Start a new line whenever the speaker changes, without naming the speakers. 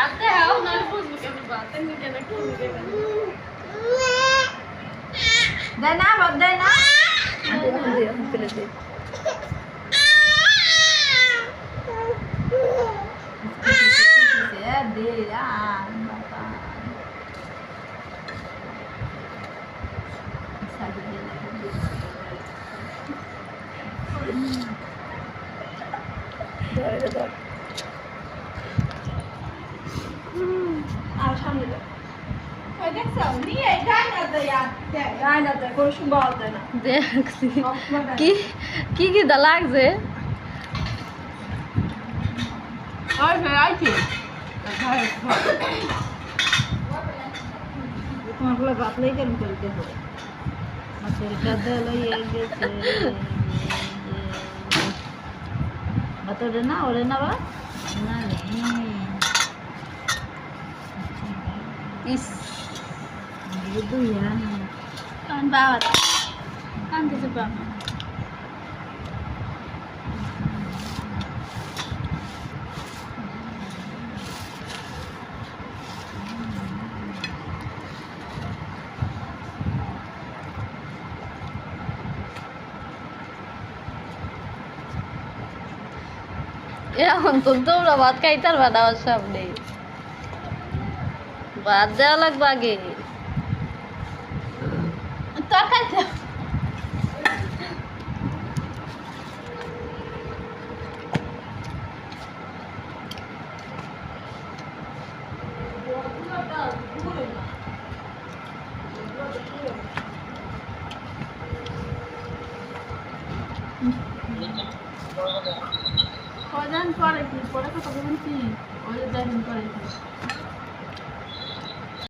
বাতে হাও না বুঝবো কেন বাতে নি কেন কি দিবে দে না বদ দে না দে ফেলে দে দে यार बाबा साथ दे दे আর সামনে দে ওই দেখছো নিয়ে গায় না দে यार গায় না দে কোনো শুভ হতে না দেখছি কি কি কি দা লাগছে ওই ভাই আইছি তোমাগুলো বাতলাই কেন করতে হবে মাছের গাদা লইয়ে গেছে বাতরে না ওরে না বা না রে ইস itu ya kan bawat kan disebab এখন তো তোমরা ভাত খাইতার বানাওয়ার সামনে ভাত দেওয়া লাগবে আগে তরকারি কজন পরে কি পরে কথা বলুন কি